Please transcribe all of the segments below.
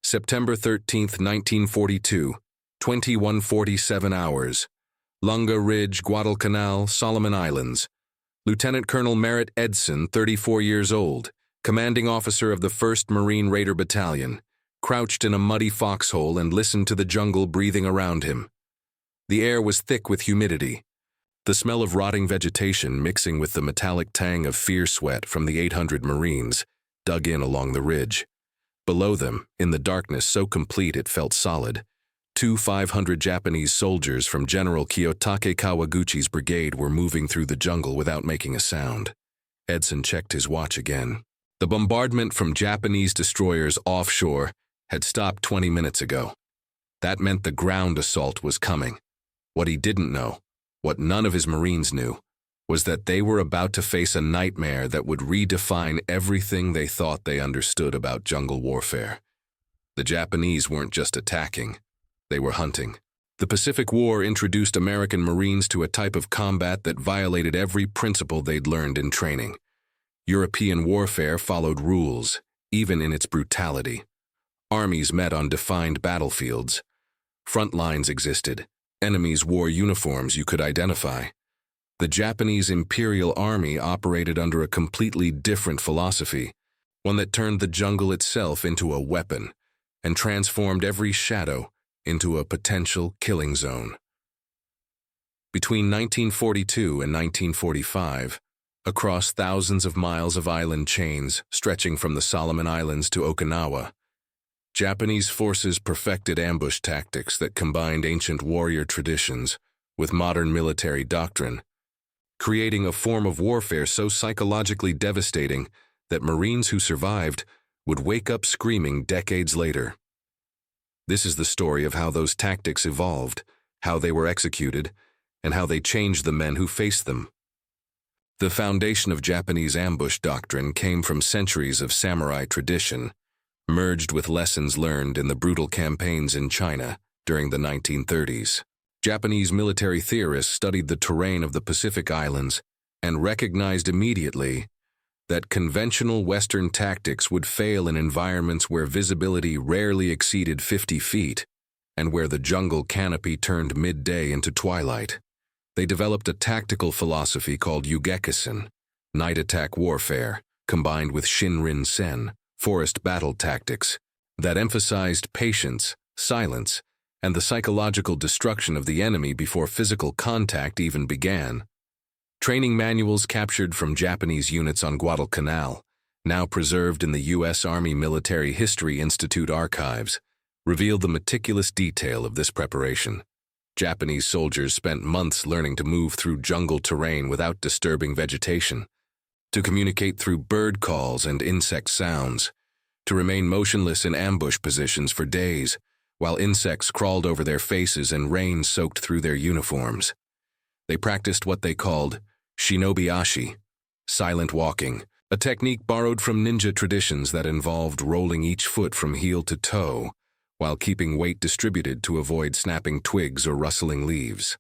September 13, 1942, 21:47 hours. Lunga Ridge, Guadalcanal, Solomon Islands. Lieutenant Colonel Merritt Edson, 34 years old, commanding officer of the 1st Marine Raider Battalion, crouched in a muddy foxhole and listened to the jungle breathing around him. The air was thick with humidity, the smell of rotting vegetation mixing with the metallic tang of fierce sweat from the 800 Marines dug in along the ridge. Below them, in the darkness so complete it felt solid, 500 Japanese soldiers from General Kiyotake Kawaguchi's brigade were moving through the jungle without making a sound. Edson checked his watch again. The bombardment from Japanese destroyers offshore had stopped 20 minutes ago. That meant the ground assault was coming. What he didn't know, what none of his Marines knew, was that they were about to face a nightmare that would redefine everything they thought they understood about jungle warfare. The Japanese weren't just attacking, they were hunting. The Pacific War introduced American Marines to a type of combat that violated every principle they'd learned in training. European warfare followed rules, even in its brutality. Armies met on defined battlefields. Front lines existed. Enemies wore uniforms you could identify. The Japanese Imperial Army operated under a completely different philosophy, one that turned the jungle itself into a weapon and transformed every shadow into a potential killing zone. Between 1942 and 1945, across thousands of miles of island chains stretching from the Solomon Islands to Okinawa, Japanese forces perfected ambush tactics that combined ancient warrior traditions with modern military doctrine, creating a form of warfare so psychologically devastating that Marines who survived would wake up screaming decades later. This is the story of how those tactics evolved, how they were executed, and how they changed the men who faced them. The foundation of Japanese ambush doctrine came from centuries of samurai tradition, merged with lessons learned in the brutal campaigns in China during the 1930s. Japanese military theorists studied the terrain of the Pacific Islands and recognized immediately that conventional Western tactics would fail in environments where visibility rarely exceeded 50 feet and where the jungle canopy turned midday into twilight. They developed a tactical philosophy called Ugekisen, night attack warfare, combined with Shinrin-sen, forest battle tactics, that emphasized patience, silence, and the psychological destruction of the enemy before physical contact even began. Training manuals captured from Japanese units on Guadalcanal, now preserved in the U.S. Army Military History Institute archives, reveal the meticulous detail of this preparation. Japanese soldiers spent months learning to move through jungle terrain without disturbing vegetation, to communicate through bird calls and insect sounds, to remain motionless in ambush positions for days, while insects crawled over their faces and rain soaked through their uniforms. They practiced what they called shinobi-ashi, silent walking, a technique borrowed from ninja traditions that involved rolling each foot from heel to toe, while keeping weight distributed to avoid snapping twigs or rustling leaves.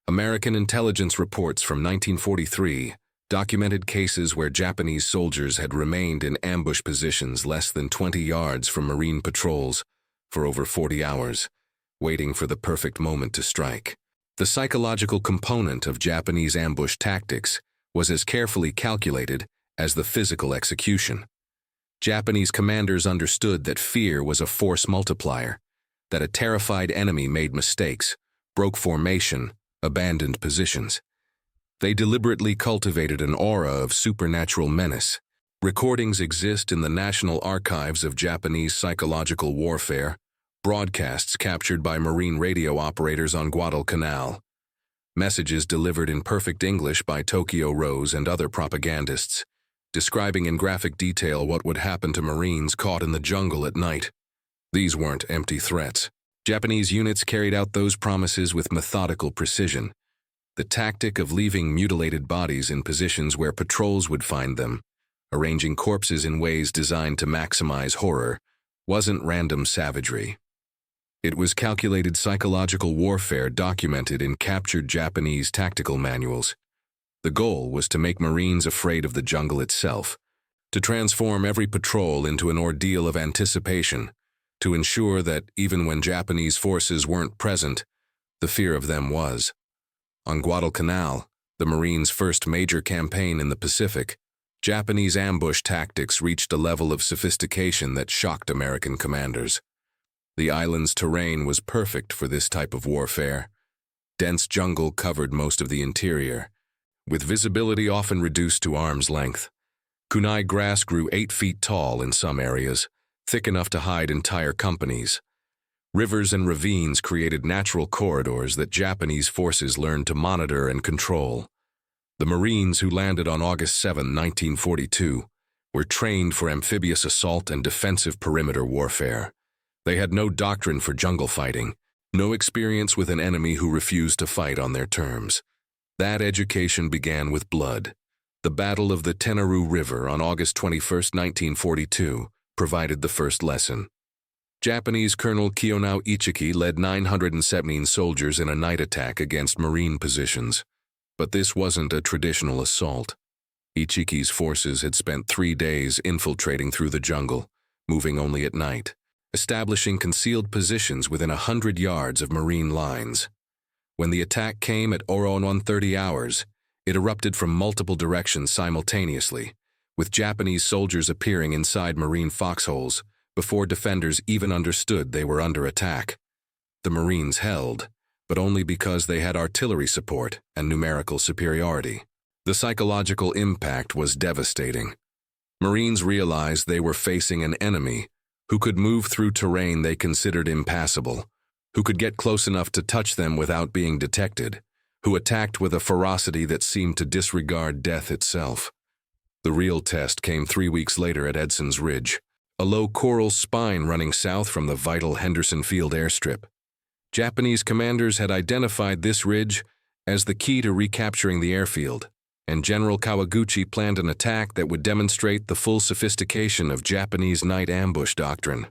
American intelligence reports from 1943 documented cases where Japanese soldiers had remained in ambush positions less than 20 yards from Marine patrols for over 40 hours, waiting for the perfect moment to strike. The psychological component of Japanese ambush tactics was as carefully calculated as the physical execution. Japanese commanders understood that fear was a force multiplier, that a terrified enemy made mistakes, broke formation, abandoned positions. They deliberately cultivated an aura of supernatural menace. Recordings exist in the National Archives of Japanese Psychological Warfare, broadcasts captured by Marine radio operators on Guadalcanal, messages delivered in perfect English by Tokyo Rose and other propagandists, describing in graphic detail what would happen to Marines caught in the jungle at night. These weren't empty threats. Japanese units carried out those promises with methodical precision. The tactic of leaving mutilated bodies in positions where patrols would find them, arranging corpses in ways designed to maximize horror, wasn't random savagery. It was calculated psychological warfare documented in captured Japanese tactical manuals. The goal was to make Marines afraid of the jungle itself, to transform every patrol into an ordeal of anticipation, to ensure that even when Japanese forces weren't present, the fear of them was. On Guadalcanal, the Marines' first major campaign in the Pacific, Japanese ambush tactics reached a level of sophistication that shocked American commanders. The island's terrain was perfect for this type of warfare. Dense jungle covered most of the interior, with visibility often reduced to arm's length. Kunai grass grew 8 feet tall in some areas, thick enough to hide entire companies. Rivers and ravines created natural corridors that Japanese forces learned to monitor and control. The Marines who landed on August 7, 1942, were trained for amphibious assault and defensive perimeter warfare. They had no doctrine for jungle fighting, no experience with an enemy who refused to fight on their terms. That education began with blood. The Battle of the Tenaru River on August 21, 1942, provided the first lesson. Japanese Colonel Kiyonao Ichiki led 917 soldiers in a night attack against Marine positions. But this wasn't a traditional assault. Ichiki's forces had spent 3 days infiltrating through the jungle, moving only at night, establishing concealed positions within 100 yards of Marine lines. When the attack came at around 1:30 hours, it erupted from multiple directions simultaneously, with Japanese soldiers appearing inside Marine foxholes before defenders even understood they were under attack. The Marines held, but only because they had artillery support and numerical superiority. The psychological impact was devastating. Marines realized they were facing an enemy who could move through terrain they considered impassable, who could get close enough to touch them without being detected, who attacked with a ferocity that seemed to disregard death itself. The real test came 3 weeks later at Edson's Ridge, a low coral spine running south from the vital Henderson Field airstrip. Japanese commanders had identified this ridge as the key to recapturing the airfield, and General Kawaguchi planned an attack that would demonstrate the full sophistication of Japanese night ambush doctrine.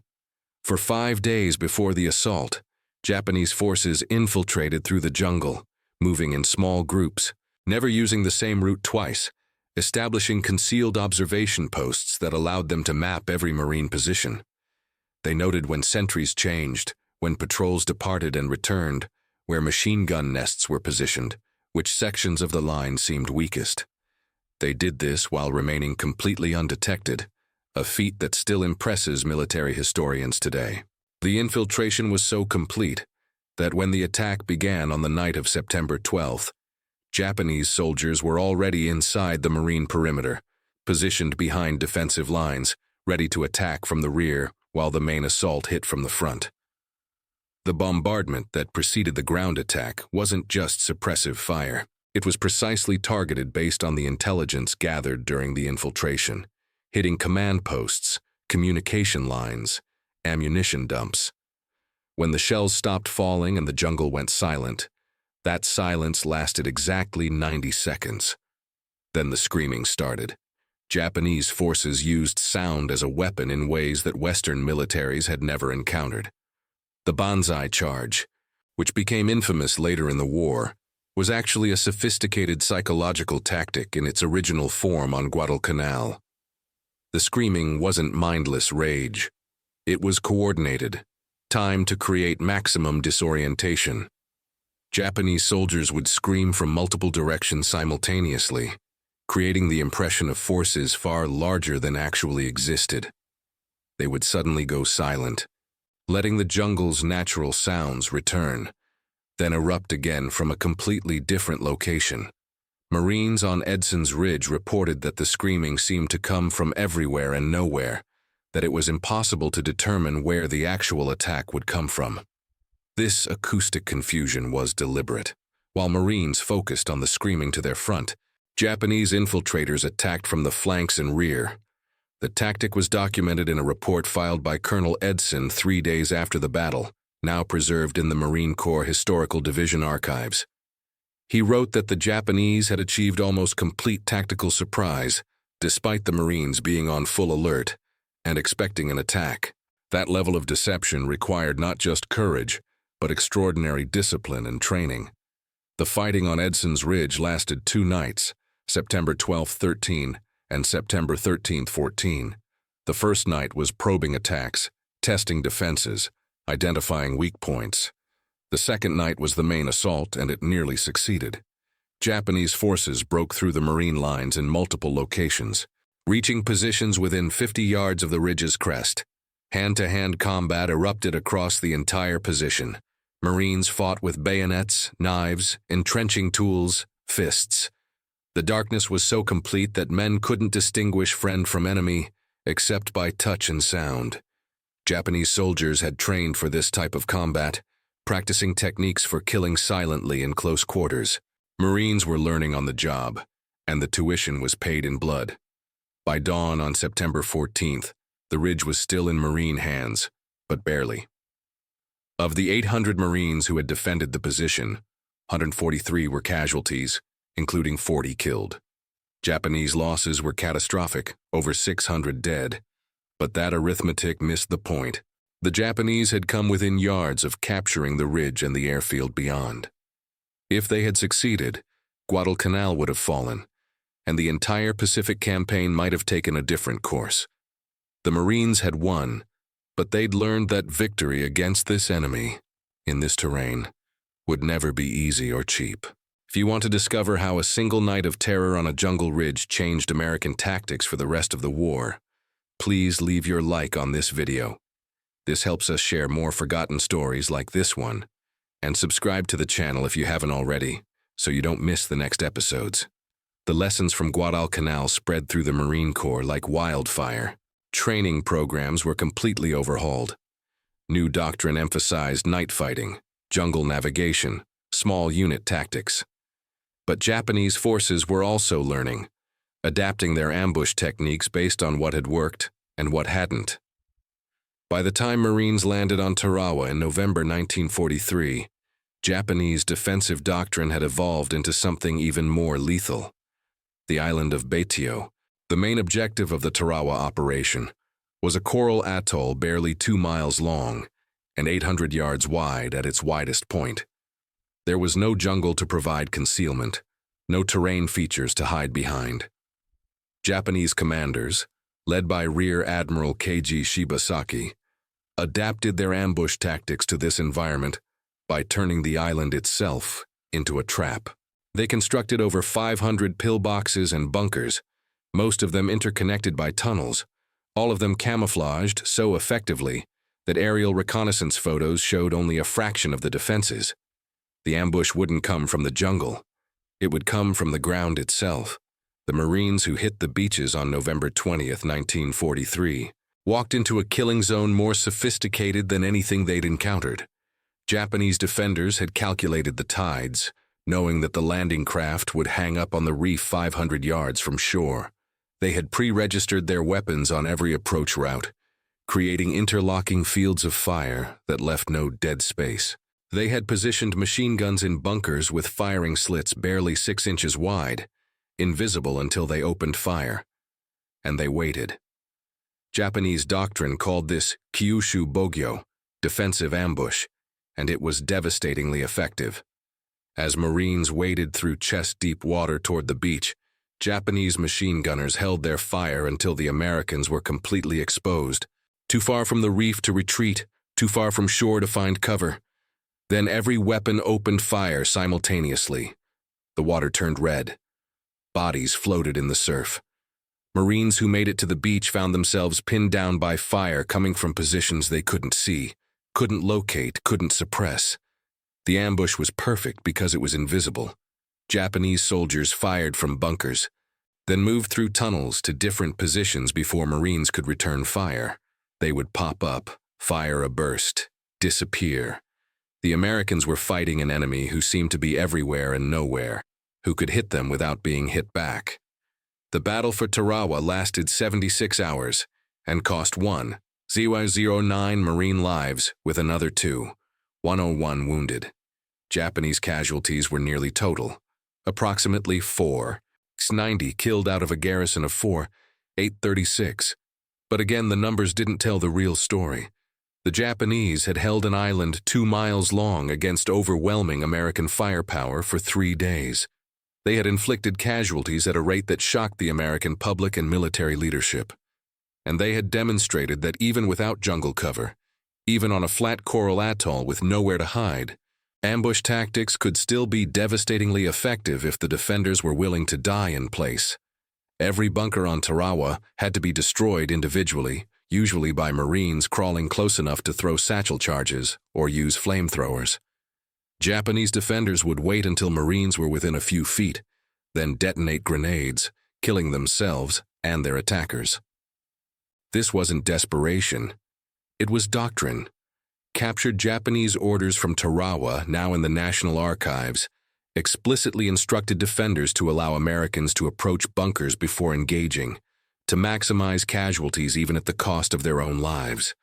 For 5 days before the assault, Japanese forces infiltrated through the jungle, moving in small groups, never using the same route twice, establishing concealed observation posts that allowed them to map every Marine position. They noted when sentries changed, when patrols departed and returned, where machine gun nests were positioned, which sections of the line seemed weakest. They did this while remaining completely undetected, a feat that still impresses military historians today. The infiltration was so complete that when the attack began on the night of September 12th, Japanese soldiers were already inside the Marine perimeter, positioned behind defensive lines, ready to attack from the rear while the main assault hit from the front. The bombardment that preceded the ground attack wasn't just suppressive fire. It was precisely targeted based on the intelligence gathered during the infiltration, hitting command posts, communication lines, ammunition dumps. When the shells stopped falling and the jungle went silent, that silence lasted exactly 90 seconds. Then the screaming started. Japanese forces used sound as a weapon in ways that Western militaries had never encountered. The Banzai charge, which became infamous later in the war, was actually a sophisticated psychological tactic in its original form on Guadalcanal. The screaming wasn't mindless rage. It was coordinated, timed to create maximum disorientation. Japanese soldiers would scream from multiple directions simultaneously, creating the impression of forces far larger than actually existed. They would suddenly go silent, letting the jungle's natural sounds return, then erupt again from a completely different location. Marines on Edson's Ridge reported that the screaming seemed to come from everywhere and nowhere, that it was impossible to determine where the actual attack would come from. This acoustic confusion was deliberate. While Marines focused on the screaming to their front, Japanese infiltrators attacked from the flanks and rear. The tactic was documented in a report filed by Colonel Edson 3 days after the battle, now preserved in the Marine Corps Historical Division archives. He wrote that the Japanese had achieved almost complete tactical surprise, despite the Marines being on full alert and expecting an attack. That level of deception required not just courage, but extraordinary discipline and training. The fighting on Edson's Ridge lasted 2 nights, September 12-13 and September 13-14. The first night was probing attacks, testing defenses, identifying weak points. The second night was the main assault, and it nearly succeeded. Japanese forces broke through the Marine lines in multiple locations, reaching positions within 50 yards of the ridge's crest. Hand-to-hand combat erupted across the entire position. Marines fought with bayonets, knives, entrenching tools, fists. The darkness was so complete that men couldn't distinguish friend from enemy, except by touch and sound. Japanese soldiers had trained for this type of combat, practicing techniques for killing silently in close quarters. Marines were learning on the job, and the tuition was paid in blood. By dawn on September 14th, the ridge was still in Marine hands, but barely. Of the 800 Marines who had defended the position, 143 were casualties, including 40 killed. Japanese losses were catastrophic, over 600 dead. But that arithmetic missed the point. The Japanese had come within yards of capturing the ridge and the airfield beyond. If they had succeeded, Guadalcanal would have fallen, and the entire Pacific campaign might have taken a different course. The Marines had won, but they'd learned that victory against this enemy, in this terrain, would never be easy or cheap. If you want to discover how a single night of terror on a jungle ridge changed American tactics for the rest of the war, please leave your like on this video. This helps us share more forgotten stories like this one, and subscribe to the channel if you haven't already, so you don't miss the next episodes. The lessons from Guadalcanal spread through the Marine Corps like wildfire. Training programs were completely overhauled. New doctrine emphasized night fighting, jungle navigation, small unit tactics. But Japanese forces were also learning, adapting their ambush techniques based on what had worked and what hadn't. By the time Marines landed on Tarawa in November 1943, Japanese defensive doctrine had evolved into something even more lethal. The island of Betio, the main objective of the Tarawa operation, was a coral atoll barely 2 miles long and 800 yards wide at its widest point. There was no jungle to provide concealment, no terrain features to hide behind. Japanese commanders, led by Rear Admiral Keiji Shibasaki, adapted their ambush tactics to this environment by turning the island itself into a trap. They constructed over 500 pillboxes and bunkers, most of them interconnected by tunnels, all of them camouflaged so effectively that aerial reconnaissance photos showed only a fraction of the defenses. The ambush wouldn't come from the jungle. It would come from the ground itself. The Marines who hit the beaches on November 20th, 1943, walked into a killing zone more sophisticated than anything they'd encountered. Japanese defenders had calculated the tides, knowing that the landing craft would hang up on the reef 500 yards from shore. They had pre-registered their weapons on every approach route, creating interlocking fields of fire that left no dead space. They had positioned machine guns in bunkers with firing slits barely 6 inches wide, invisible until they opened fire. And they waited. Japanese doctrine called this Kyushu Bogyo, defensive ambush, and it was devastatingly effective. As Marines waded through chest-deep water toward the beach, Japanese machine gunners held their fire until the Americans were completely exposed, too far from the reef to retreat, too far from shore to find cover. Then every weapon opened fire simultaneously. The water turned red. Bodies floated in the surf. Marines who made it to the beach found themselves pinned down by fire coming from positions they couldn't see, couldn't locate, couldn't suppress. The ambush was perfect because it was invisible. Japanese soldiers fired from bunkers, then moved through tunnels to different positions before Marines could return fire. They would pop up, fire a burst, disappear. The Americans were fighting an enemy who seemed to be everywhere and nowhere, who could hit them without being hit back. The battle for Tarawa lasted 76 hours and cost 1,009 Marine lives with another 101 wounded. Japanese casualties were nearly total, approximately 490 killed out of a garrison of 836. But again, the numbers didn't tell the real story. The Japanese had held an island 2 miles long against overwhelming American firepower for 3 days. They had inflicted casualties at a rate that shocked the American public and military leadership. and they had demonstrated that even without jungle cover, even on a flat coral atoll with nowhere to hide, ambush tactics could still be devastatingly effective if the defenders were willing to die in place. Every bunker on Tarawa had to be destroyed individually, usually by Marines crawling close enough to throw satchel charges or use flamethrowers. Japanese defenders would wait until Marines were within a few feet, then detonate grenades, killing themselves and their attackers. This wasn't desperation. It was doctrine. Captured Japanese orders from Tarawa, now in the National Archives, explicitly instructed defenders to allow Americans to approach bunkers before engaging, to maximize casualties even at the cost of their own lives.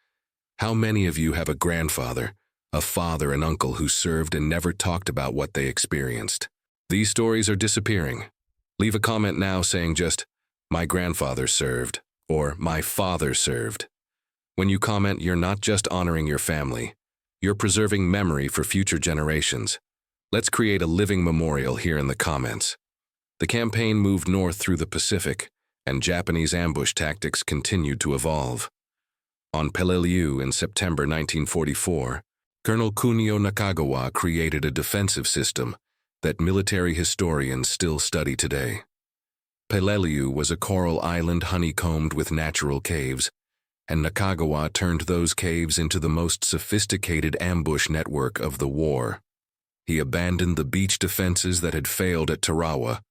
How many of you have a grandfather, a father and uncle who served and never talked about what they experienced? These stories are disappearing. Leave a comment now saying just, "My grandfather served," or "My father served." When you comment, you're not just honoring your family. You're preserving memory for future generations. Let's create a living memorial here in the comments. The campaign moved north through the Pacific, and Japanese ambush tactics continued to evolve. On Peleliu in September 1944, Colonel Kunio Nakagawa created a defensive system that military historians still study today. Peleliu was a coral island honeycombed with natural caves, and Nakagawa turned those caves into the most sophisticated ambush network of the war. He abandoned the beach defenses that had failed at Tarawa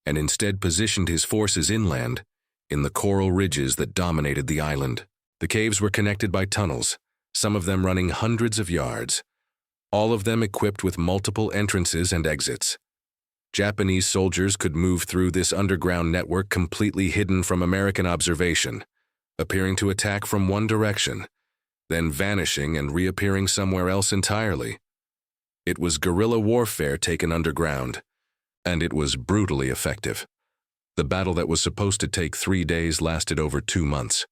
and instead positioned his forces inland, in the coral ridges that dominated the island. The caves were connected by tunnels, some of them running hundreds of yards, all of them equipped with multiple entrances and exits. Japanese soldiers could move through this underground network completely hidden from American observation, appearing to attack from one direction, then vanishing and reappearing somewhere else entirely. It was guerrilla warfare taken underground, and it was brutally effective. The battle that was supposed to take 3 days lasted over 2 months.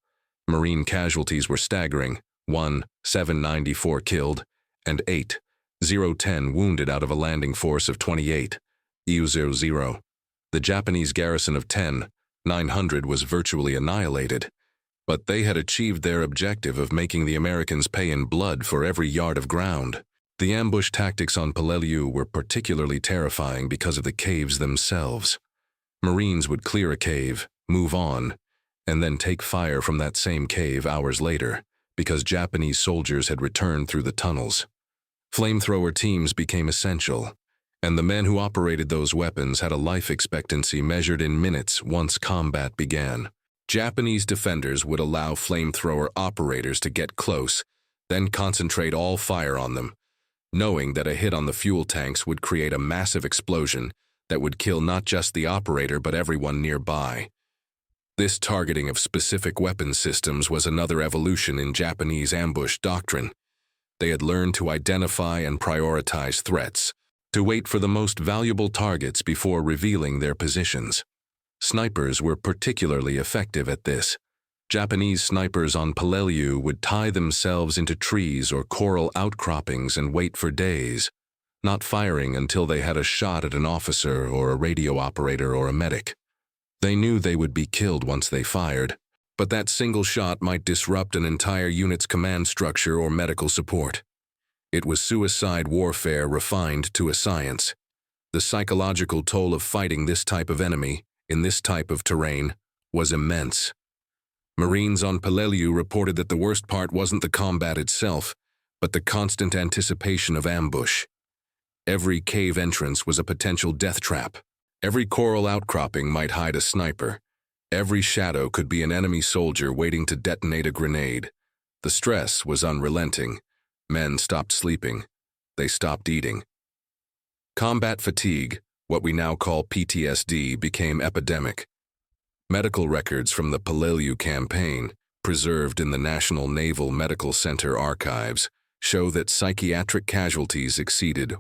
Marine casualties were staggering: 794 killed, and 010 wounded out of a landing force of 28, EU-00. The Japanese garrison of 900 was virtually annihilated, but they had achieved their objective of making the Americans pay in blood for every yard of ground. The ambush tactics on Peleliu were particularly terrifying because of the caves themselves. Marines would clear a cave, move on, and then take fire from that same cave hours later, because Japanese soldiers had returned through the tunnels. Flamethrower teams became essential, and the men who operated those weapons had a life expectancy measured in minutes once combat began. Japanese defenders would allow flamethrower operators to get close, then concentrate all fire on them, knowing that a hit on the fuel tanks would create a massive explosion that would kill not just the operator but everyone nearby. This targeting of specific weapon systems was another evolution in Japanese ambush doctrine. They had learned to identify and prioritize threats, to wait for the most valuable targets before revealing their positions. Snipers were particularly effective at this. Japanese snipers on Peleliu would tie themselves into trees or coral outcroppings and wait for days, not firing until they had a shot at an officer or a radio operator or a medic. They knew they would be killed once they fired, but that single shot might disrupt an entire unit's command structure or medical support. It was suicide warfare refined to a science. The psychological toll of fighting this type of enemy, in this type of terrain, was immense. Marines on Peleliu reported that the worst part wasn't the combat itself, but the constant anticipation of ambush. Every cave entrance was a potential death trap. Every coral outcropping might hide a sniper. Every shadow could be an enemy soldier waiting to detonate a grenade. The stress was unrelenting. Men stopped sleeping. They stopped eating. Combat fatigue, what we now call PTSD, became epidemic. Medical records from the Peleliu campaign, preserved in the National Naval Medical Center archives, show that psychiatric casualties exceeded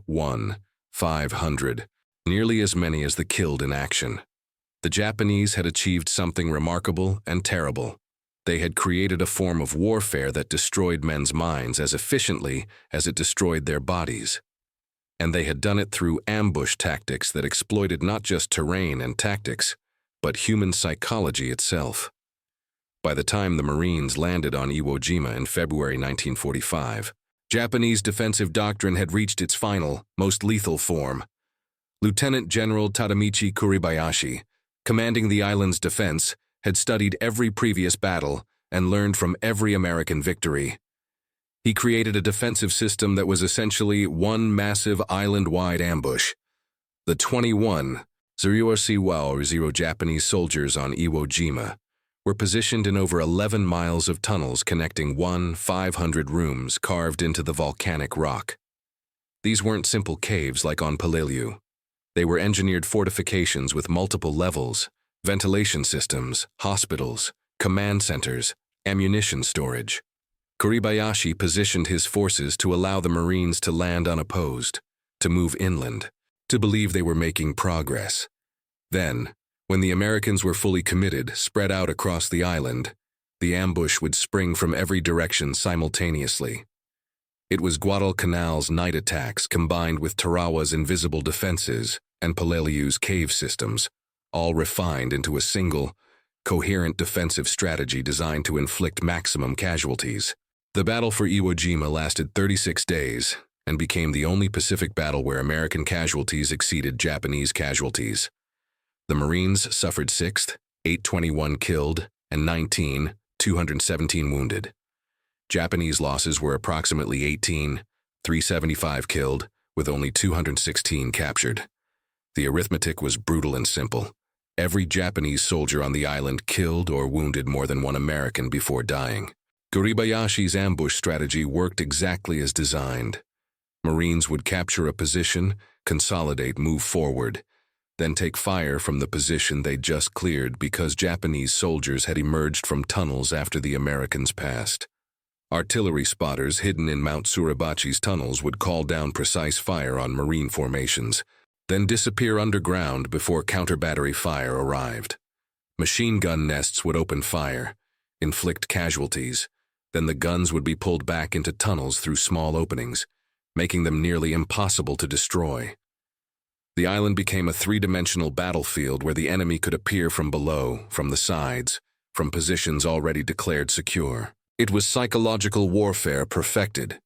500, nearly as many as the killed in action. The Japanese had achieved something remarkable and terrible. They had created a form of warfare that destroyed men's minds as efficiently as it destroyed their bodies. And they had done it through ambush tactics that exploited not just terrain and tactics, but human psychology itself. By the time the Marines landed on Iwo Jima in February 1945, Japanese defensive doctrine had reached its final, most lethal form. Lieutenant General Tadamichi Kuribayashi, commanding the island's defense, had studied every previous battle and learned from every American victory. He created a defensive system that was essentially one massive island-wide ambush. The 21 0 Japanese soldiers on Iwo Jima were positioned in over 11 miles of tunnels connecting 500 rooms carved into the volcanic rock. These weren't simple caves like on Peleliu. They were engineered fortifications with multiple levels, ventilation systems, hospitals, command centers, ammunition storage. Kuribayashi positioned his forces to allow the Marines to land unopposed, to move inland, to believe they were making progress. Then, when the Americans were fully committed, spread out across the island, the ambush would spring from every direction simultaneously. It was Guadalcanal's night attacks combined with Tarawa's invisible defenses and Peleliu's cave systems, all refined into a single, coherent defensive strategy designed to inflict maximum casualties. The battle for Iwo Jima lasted 36 days and became the only Pacific battle where American casualties exceeded Japanese casualties. The Marines suffered 6th, 821 killed, and 217 wounded. Japanese losses were approximately 18, 375 killed, with only 216 captured. The arithmetic was brutal and simple. Every Japanese soldier on the island killed or wounded more than one American before dying. Kuribayashi's ambush strategy worked exactly as designed. Marines would capture a position, consolidate, move forward, then take fire from the position they'd just cleared because Japanese soldiers had emerged from tunnels after the Americans passed. Artillery spotters hidden in Mount Suribachi's tunnels would call down precise fire on Marine formations, then disappear underground before counter-battery fire arrived. Machine gun nests would open fire, inflict casualties, then the guns would be pulled back into tunnels through small openings, making them nearly impossible to destroy. The island became a three-dimensional battlefield where the enemy could appear from below, from the sides, from positions already declared secure. It was psychological warfare perfected.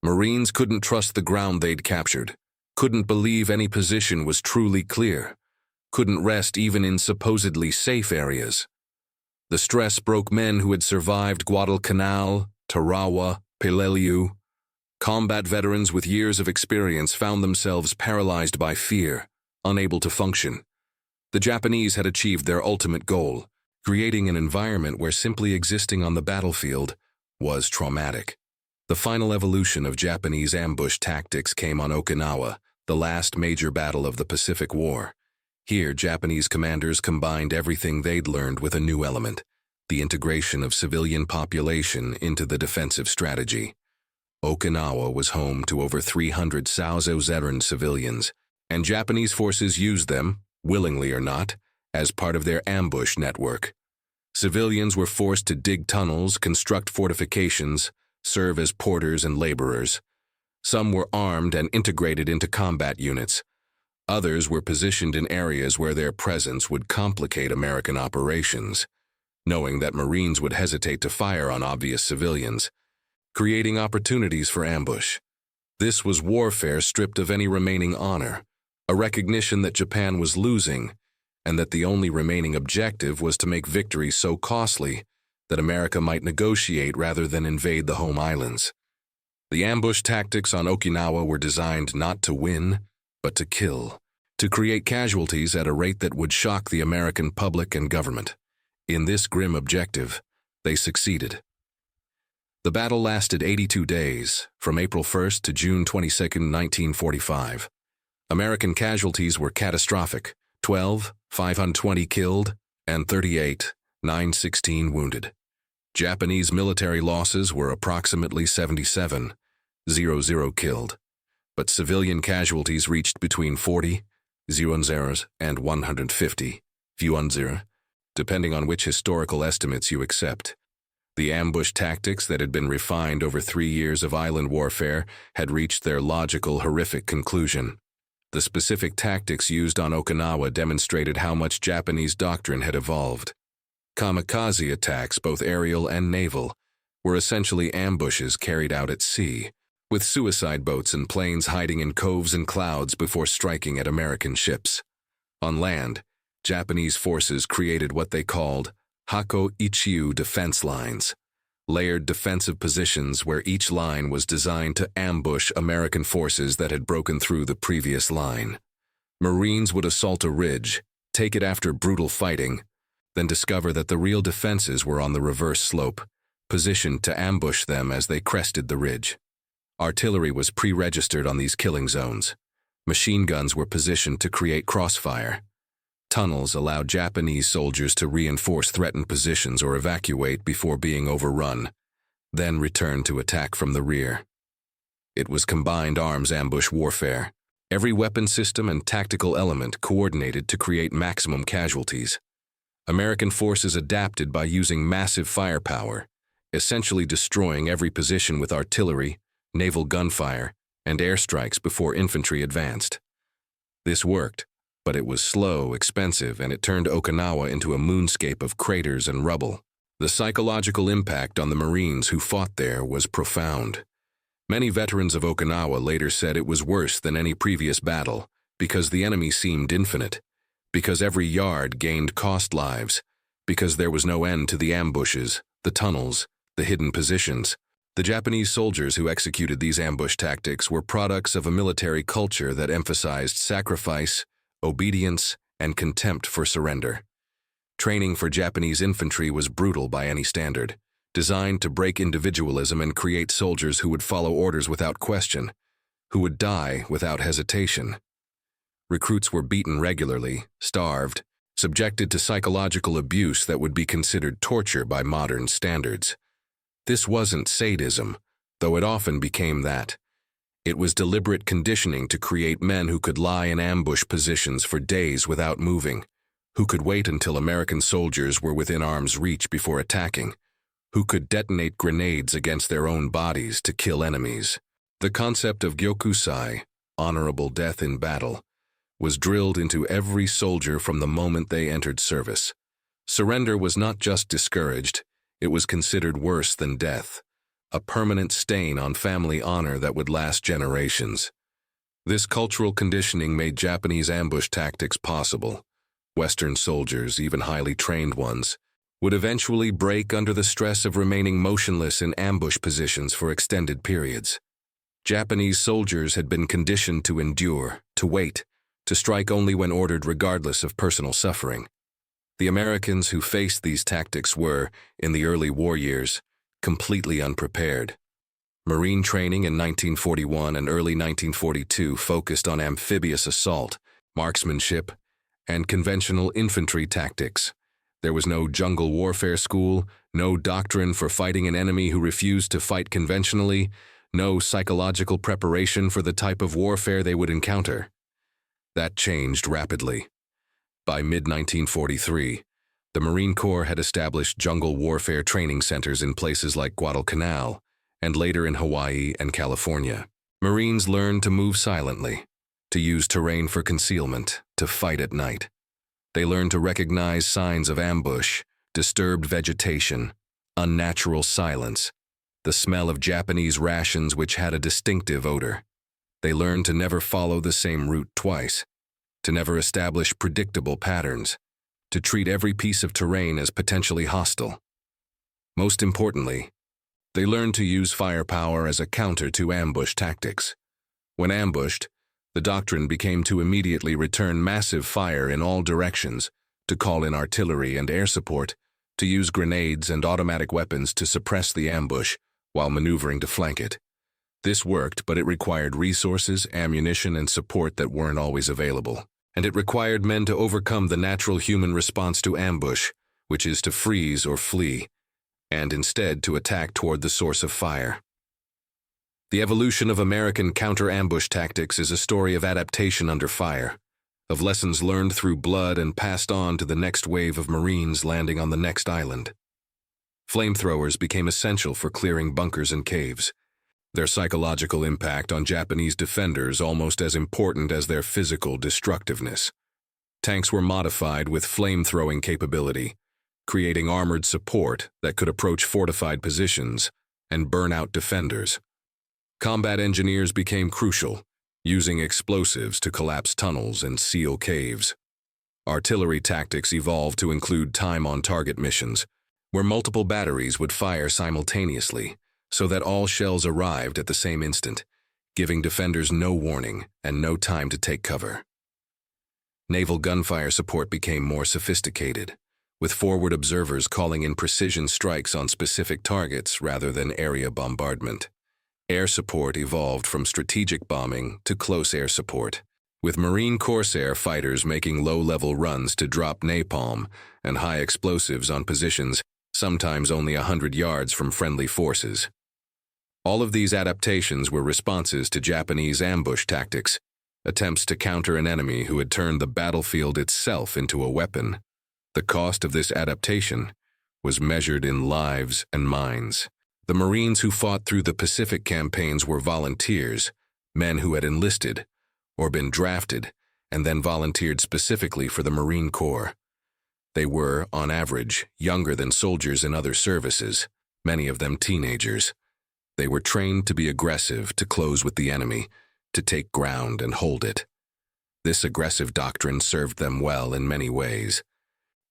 Marines couldn't trust the ground they'd captured, couldn't believe any position was truly clear, couldn't rest even in supposedly safe areas. The stress broke men who had survived Guadalcanal, Tarawa, Peleliu. Combat veterans with years of experience found themselves paralyzed by fear, unable to function. The Japanese had achieved their ultimate goal, creating an environment where simply existing on the battlefield was traumatic. The final evolution of Japanese ambush tactics came on Okinawa, the last major battle of the Pacific War. Here, Japanese commanders combined everything they'd learned with a new element, the integration of civilian population into the defensive strategy. Okinawa was home to over 300 South-Zeran civilians, and Japanese forces used them, willingly or not, as part of their ambush network. Civilians were forced to dig tunnels, construct fortifications, serve as porters and laborers. Some were armed and integrated into combat units. Others were positioned in areas where their presence would complicate American operations, knowing that Marines would hesitate to fire on obvious civilians, creating opportunities for ambush. This was warfare stripped of any remaining honor, a recognition that Japan was losing, and that the only remaining objective was to make victory so costly that America might negotiate rather than invade the home islands. The ambush tactics on Okinawa were designed not to win, but to kill, to create casualties at a rate that would shock the American public and government. In this grim objective, they succeeded. The battle lasted 82 days, from April 1st to June 22, 1945. American casualties were catastrophic: 12, 520 killed, and 38, 916 wounded. Japanese military losses were approximately 77, 00 killed, but civilian casualties reached between 40, 00 and 150, 00, depending on which historical estimates you accept. The ambush tactics that had been refined over 3 years of island warfare had reached their logical, horrific conclusion. The specific tactics used on Okinawa demonstrated how much Japanese doctrine had evolved. Kamikaze attacks, both aerial and naval, were essentially ambushes carried out at sea, with suicide boats and planes hiding in coves and clouds before striking at American ships. On land, Japanese forces created what they called Hako Ichiu defense lines, layered defensive positions where each line was designed to ambush American forces that had broken through the previous line. Marines would assault a ridge, take it after brutal fighting, then discover that the real defenses were on the reverse slope, positioned to ambush them as they crested the ridge. Artillery was pre-registered on these killing zones. Machine guns were positioned to create crossfire. Tunnels allowed Japanese soldiers to reinforce threatened positions or evacuate before being overrun, then return to attack from the rear. It was combined arms ambush warfare. Every weapon system and tactical element coordinated to create maximum casualties. American forces adapted by using massive firepower, essentially destroying every position with artillery, naval gunfire, and airstrikes before infantry advanced. This worked, but it was slow, expensive, and it turned Okinawa into a moonscape of craters and rubble. The psychological impact on the Marines who fought there was profound. Many veterans of Okinawa later said it was worse than any previous battle because the enemy seemed infinite, because every yard gained cost lives, because there was no end to the ambushes, the tunnels, the hidden positions. The Japanese soldiers who executed these ambush tactics were products of a military culture that emphasized sacrifice, obedience, and contempt for surrender. Training for Japanese infantry was brutal by any standard, designed to break individualism and create soldiers who would follow orders without question, who would die without hesitation. Recruits were beaten regularly, starved, subjected to psychological abuse that would be considered torture by modern standards. This wasn't sadism, though it often became that. It was deliberate conditioning to create men who could lie in ambush positions for days without moving, who could wait until American soldiers were within arm's reach before attacking, who could detonate grenades against their own bodies to kill enemies. The concept of gyokusai, honorable death in battle, was drilled into every soldier from the moment they entered service. Surrender was not just discouraged, it was considered worse than death, a permanent stain on family honor that would last generations. This cultural conditioning made Japanese ambush tactics possible. Western soldiers, even highly trained ones, would eventually break under the stress of remaining motionless in ambush positions for extended periods. Japanese soldiers had been conditioned to endure, to wait, to strike only when ordered regardless of personal suffering. The Americans who faced these tactics were, in the early war years, completely unprepared. Marine training in 1941 and early 1942 focused on amphibious assault, marksmanship, and conventional infantry tactics. There was no jungle warfare school, no doctrine for fighting an enemy who refused to fight conventionally, no psychological preparation for the type of warfare they would encounter. That changed rapidly. By mid-1943, the Marine Corps had established jungle warfare training centers in places like Guadalcanal, and later in Hawaii and California. Marines learned to move silently, to use terrain for concealment, to fight at night. They learned to recognize signs of ambush, disturbed vegetation, unnatural silence, the smell of Japanese rations which had a distinctive odor. They learned to never follow the same route twice, to never establish predictable patterns, to treat every piece of terrain as potentially hostile. Most importantly, they learned to use firepower as a counter to ambush tactics. When ambushed, the doctrine became to immediately return massive fire in all directions, to call in artillery and air support, to use grenades and automatic weapons to suppress the ambush while maneuvering to flank it. This worked, but it required resources, ammunition, and support that weren't always available. And it required men to overcome the natural human response to ambush, which is to freeze or flee, and instead to attack toward the source of fire. The evolution of American counter-ambush tactics is a story of adaptation under fire, of lessons learned through blood and passed on to the next wave of Marines landing on the next island. Flamethrowers became essential for clearing bunkers and caves, their psychological impact on Japanese defenders almost as important as their physical destructiveness. Tanks were modified with flame-throwing capability, creating armored support that could approach fortified positions and burn out defenders. Combat engineers became crucial, using explosives to collapse tunnels and seal caves. Artillery tactics evolved to include time-on-target missions, where multiple batteries would fire simultaneously so that all shells arrived at the same instant, giving defenders no warning and no time to take cover. Naval gunfire support became more sophisticated, with forward observers calling in precision strikes on specific targets rather than area bombardment. Air support evolved from strategic bombing to close air support, with Marine Corsair fighters making low-level runs to drop napalm and high explosives on positions sometimes only 100 yards from friendly forces. All of these adaptations were responses to Japanese ambush tactics, attempts to counter an enemy who had turned the battlefield itself into a weapon. The cost of this adaptation was measured in lives and minds. The Marines who fought through the Pacific campaigns were volunteers, men who had enlisted or been drafted and then volunteered specifically for the Marine Corps. They were, on average, younger than soldiers in other services, many of them teenagers. They were trained to be aggressive, to close with the enemy, to take ground and hold it. This aggressive doctrine served them well in many ways,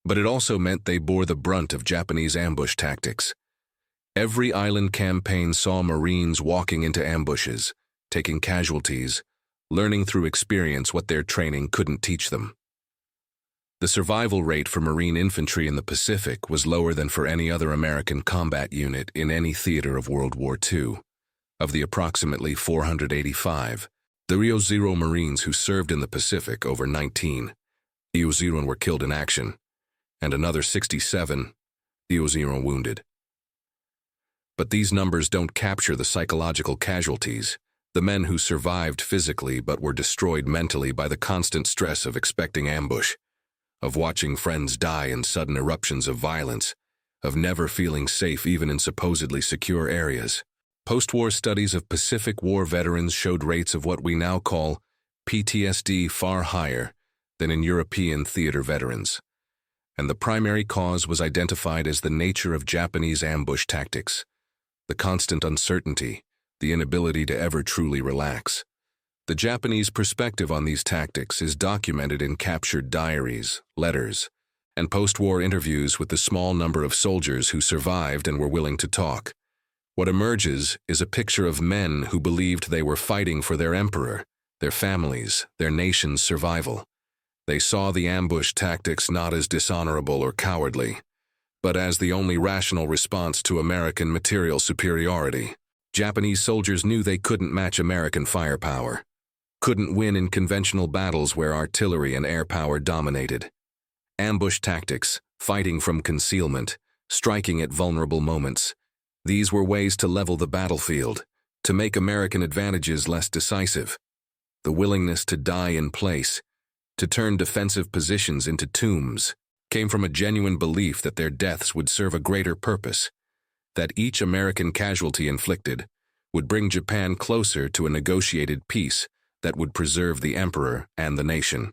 but it also meant they bore the brunt of Japanese ambush tactics. Every island campaign saw Marines walking into ambushes, taking casualties, learning through experience what their training couldn't teach them. The survival rate for Marine infantry in the Pacific was lower than for any other American combat unit in any theater of World War II. Of the approximately 485, the Ryōzero Marines who served in the Pacific, over 19 Ryōzero were killed in action, and another 67 Ryōzero wounded. But these numbers don't capture the psychological casualties, the men who survived physically but were destroyed mentally by the constant stress of expecting ambush, of watching friends die in sudden eruptions of violence, of never feeling safe even in supposedly secure areas. Post-war studies of Pacific War veterans showed rates of what we now call PTSD far higher than in European theater veterans, and the primary cause was identified as the nature of Japanese ambush tactics, the constant uncertainty, the inability to ever truly relax. The Japanese perspective on these tactics is documented in captured diaries, letters, and post-war interviews with the small number of soldiers who survived and were willing to talk. What emerges is a picture of men who believed they were fighting for their emperor, their families, their nation's survival. They saw the ambush tactics not as dishonorable or cowardly, but as the only rational response to American material superiority. Japanese soldiers knew they couldn't match American firepower, couldn't win in conventional battles where artillery and air power dominated. Ambush tactics, fighting from concealment, striking at vulnerable moments, these were ways to level the battlefield, to make American advantages less decisive. The willingness to die in place, to turn defensive positions into tombs, came from a genuine belief that their deaths would serve a greater purpose, that each American casualty inflicted would bring Japan closer to a negotiated peace that would preserve the emperor and the nation.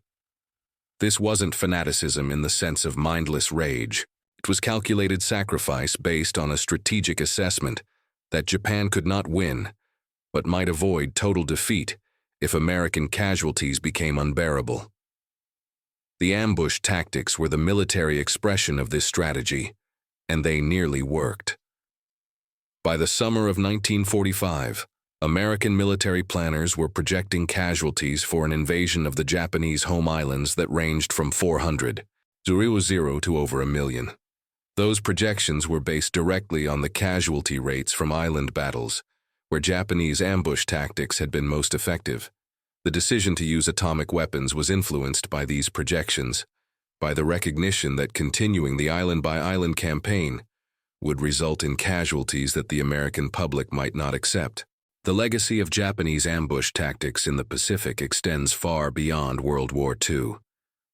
This wasn't fanaticism in the sense of mindless rage. It was calculated sacrifice based on a strategic assessment that Japan could not win, but might avoid total defeat if American casualties became unbearable. The ambush tactics were the military expression of this strategy, and they nearly worked. By the summer of 1945, American military planners were projecting casualties for an invasion of the Japanese home islands that ranged from 400 to over 1 million. Those projections were based directly on the casualty rates from island battles, where Japanese ambush tactics had been most effective. The decision to use atomic weapons was influenced by these projections, by the recognition that continuing the island-by-island campaign would result in casualties that the American public might not accept. The legacy of Japanese ambush tactics in the Pacific extends far beyond World War II.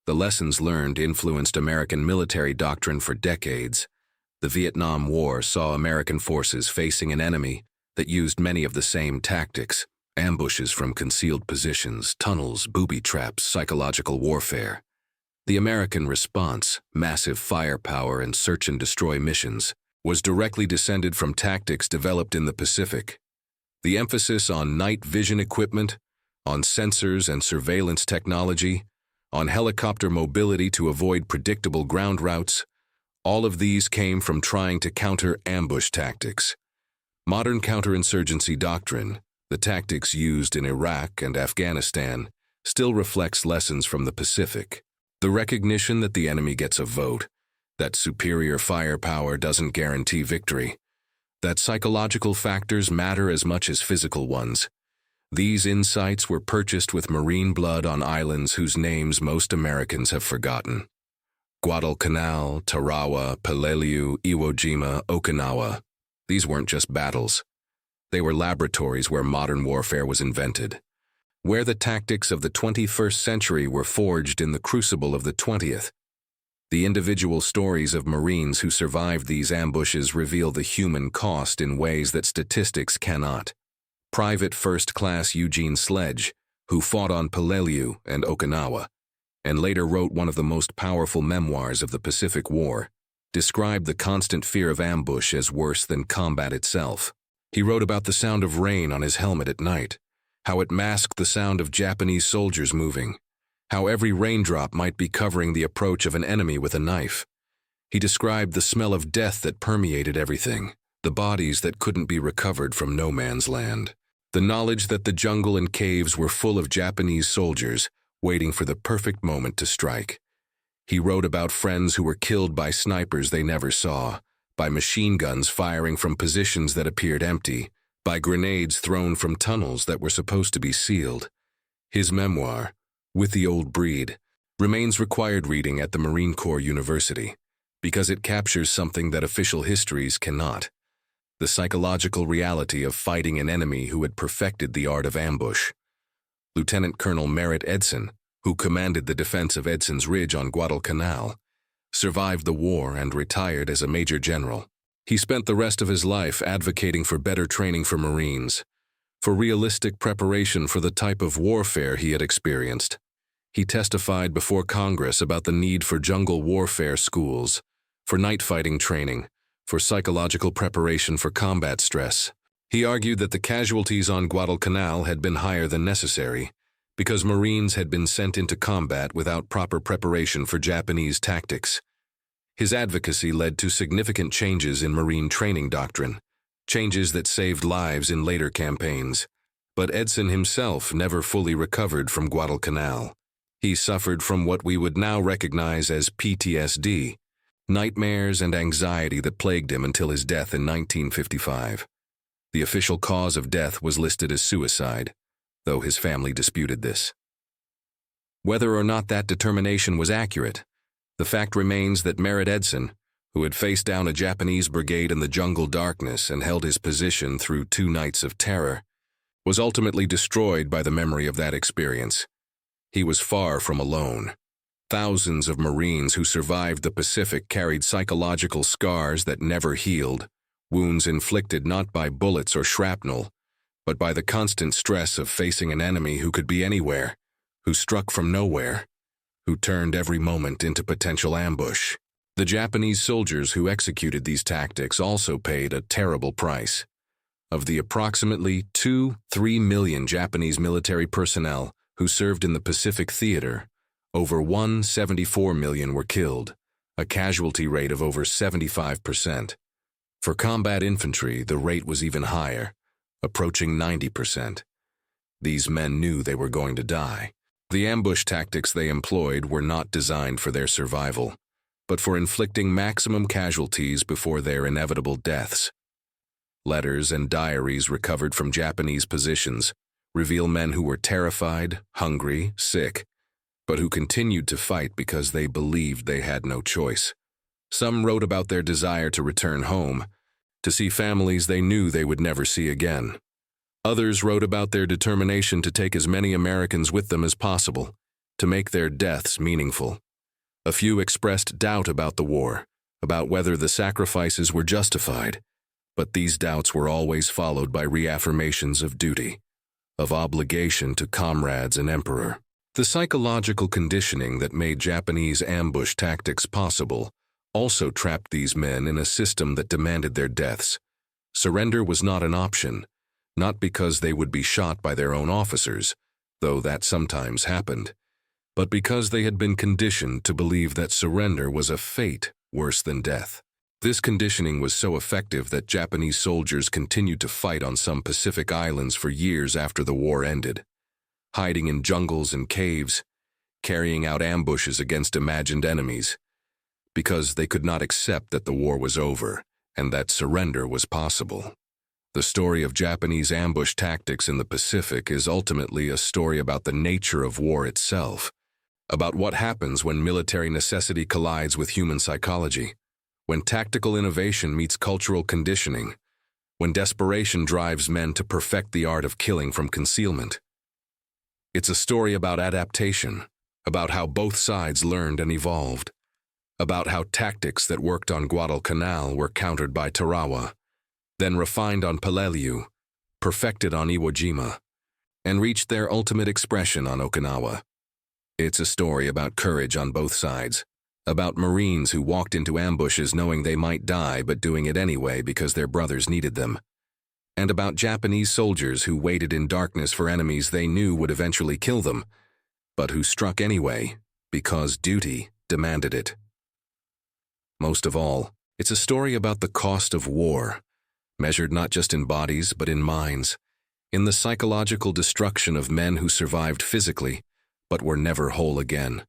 The lessons learned influenced American military doctrine for decades. The Vietnam War saw American forces facing an enemy that used many of the same tactics: ambushes from concealed positions, tunnels, booby traps, psychological warfare. The American response, massive firepower and search-and-destroy missions, was directly descended from tactics developed in the Pacific. The emphasis on night vision equipment, on sensors and surveillance technology, on helicopter mobility to avoid predictable ground routes, all of these came from trying to counter ambush tactics. Modern counterinsurgency doctrine, the tactics used in Iraq and Afghanistan, still reflects lessons from the Pacific. The recognition that the enemy gets a vote, that superior firepower doesn't guarantee victory, that psychological factors matter as much as physical ones. These insights were purchased with marine blood on islands whose names most Americans have forgotten. Guadalcanal, Tarawa, Peleliu, Iwo Jima, Okinawa. These weren't just battles. They were laboratories where modern warfare was invented, where the tactics of the 21st century were forged in the crucible of the 20th. The individual stories of Marines who survived these ambushes reveal the human cost in ways that statistics cannot. Private First Class Eugene Sledge, who fought on Peleliu and Okinawa, and later wrote one of the most powerful memoirs of the Pacific War, described the constant fear of ambush as worse than combat itself. He wrote about the sound of rain on his helmet at night, how it masked the sound of Japanese soldiers moving, how every raindrop might be covering the approach of an enemy with a knife. He described the smell of death that permeated everything, the bodies that couldn't be recovered from no man's land, the knowledge that the jungle and caves were full of Japanese soldiers waiting for the perfect moment to strike. He wrote about friends who were killed by snipers they never saw, by machine guns firing from positions that appeared empty, by grenades thrown from tunnels that were supposed to be sealed. His memoir, With the Old Breed, remains required reading at the Marine Corps University because it captures something that official histories cannot: the psychological reality of fighting an enemy who had perfected the art of ambush. Lieutenant Colonel Merritt Edson, who commanded the defense of Edson's Ridge on Guadalcanal, survived the war and retired as a major general. He spent the rest of his life advocating for better training for Marines, for realistic preparation for the type of warfare he had experienced. He testified before Congress about the need for jungle warfare schools, for night fighting training, for psychological preparation for combat stress. He argued that the casualties on Guadalcanal had been higher than necessary, because Marines had been sent into combat without proper preparation for Japanese tactics. His advocacy led to significant changes in Marine training doctrine, changes that saved lives in later campaigns. But Edson himself never fully recovered from Guadalcanal. He suffered from what we would now recognize as PTSD, nightmares and anxiety that plagued him until his death in 1955. The official cause of death was listed as suicide, though his family disputed this. Whether or not that determination was accurate, the fact remains that Merritt Edson, who had faced down a Japanese brigade in the jungle darkness and held his position through 2 nights of terror, was ultimately destroyed by the memory of that experience. He was far from alone. Thousands of Marines who survived the Pacific carried psychological scars that never healed, wounds inflicted not by bullets or shrapnel, but by the constant stress of facing an enemy who could be anywhere, who struck from nowhere, who turned every moment into potential ambush. The Japanese soldiers who executed these tactics also paid a terrible price. Of the approximately 2-3 million Japanese military personnel who served in the Pacific Theater, over 174 million were killed, a casualty rate of over 75%. For combat infantry, the rate was even higher, approaching 90%. These men knew they were going to die. The ambush tactics they employed were not designed for their survival, but for inflicting maximum casualties before their inevitable deaths. Letters and diaries recovered from Japanese positions reveal men who were terrified, hungry, sick, but who continued to fight because they believed they had no choice. Some wrote about their desire to return home, to see families they knew they would never see again. Others wrote about their determination to take as many Americans with them as possible, to make their deaths meaningful. A few expressed doubt about the war, about whether the sacrifices were justified, but these doubts were always followed by reaffirmations of duty, of obligation to comrades and emperor. The psychological conditioning that made Japanese ambush tactics possible also trapped these men in a system that demanded their deaths. Surrender was not an option, not because they would be shot by their own officers, though that sometimes happened, but because they had been conditioned to believe that surrender was a fate worse than death. This conditioning was so effective that Japanese soldiers continued to fight on some Pacific islands for years after the war ended, hiding in jungles and caves, carrying out ambushes against imagined enemies, because they could not accept that the war was over and that surrender was possible. The story of Japanese ambush tactics in the Pacific is ultimately a story about the nature of war itself, about what happens when military necessity collides with human psychology, when tactical innovation meets cultural conditioning, when desperation drives men to perfect the art of killing from concealment. It's a story about adaptation, about how both sides learned and evolved, about how tactics that worked on Guadalcanal were countered by Tarawa, then refined on Peleliu, perfected on Iwo Jima, and reached their ultimate expression on Okinawa. It's a story about courage on both sides, about Marines who walked into ambushes knowing they might die but doing it anyway because their brothers needed them, and about Japanese soldiers who waited in darkness for enemies they knew would eventually kill them, but who struck anyway because duty demanded it. Most of all, it's a story about the cost of war, measured not just in bodies but in minds, in the psychological destruction of men who survived physically but were never whole again,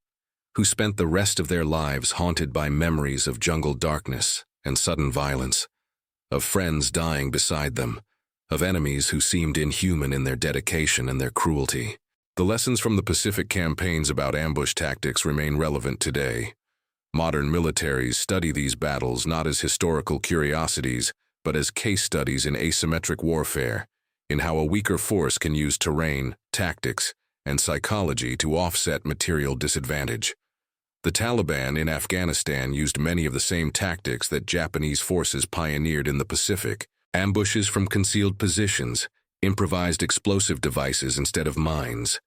who spent the rest of their lives haunted by memories of jungle darkness and sudden violence, of friends dying beside them, of enemies who seemed inhuman in their dedication and their cruelty. The lessons from the Pacific campaigns about ambush tactics remain relevant today. Modern militaries study these battles not as historical curiosities, but as case studies in asymmetric warfare, in how a weaker force can use terrain, tactics, and psychology to offset material disadvantage. The Taliban in Afghanistan used many of the same tactics that Japanese forces pioneered in the Pacific: ambushes from concealed positions, improvised explosive devices instead of mines,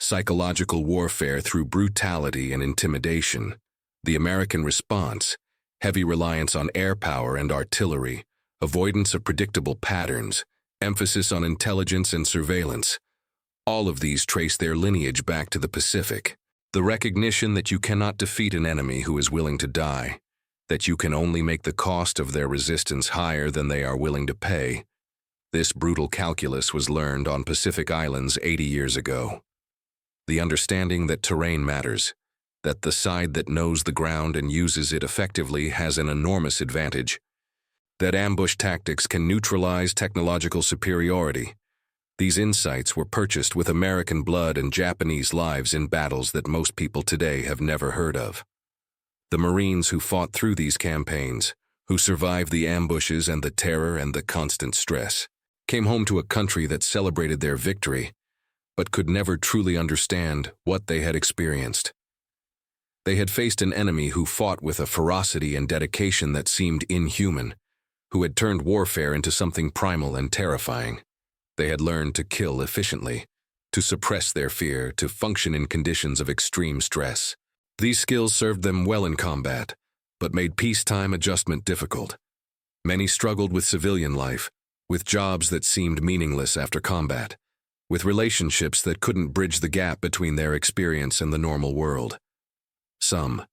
psychological warfare through brutality and intimidation. The American response: heavy reliance on air power and artillery, avoidance of predictable patterns, emphasis on intelligence and surveillance. All of these trace their lineage back to the Pacific. The recognition that you cannot defeat an enemy who is willing to die, that you can only make the cost of their resistance higher than they are willing to pay. This brutal calculus was learned on Pacific Islands 80 years ago. The understanding that terrain matters, that the side that knows the ground and uses it effectively has an enormous advantage, that ambush tactics can neutralize technological superiority. These insights were purchased with American blood and Japanese lives in battles that most people today have never heard of. The Marines who fought through these campaigns, who survived the ambushes and the terror and the constant stress, came home to a country that celebrated their victory, but could never truly understand what they had experienced. They had faced an enemy who fought with a ferocity and dedication that seemed inhuman, who had turned warfare into something primal and terrifying. They had learned to kill efficiently, to suppress their fear, to function in conditions of extreme stress. These skills served them well in combat, but made peacetime adjustment difficult. Many struggled with civilian life, with jobs that seemed meaningless after combat, with relationships that couldn't bridge the gap between their experience and the normal world. Some,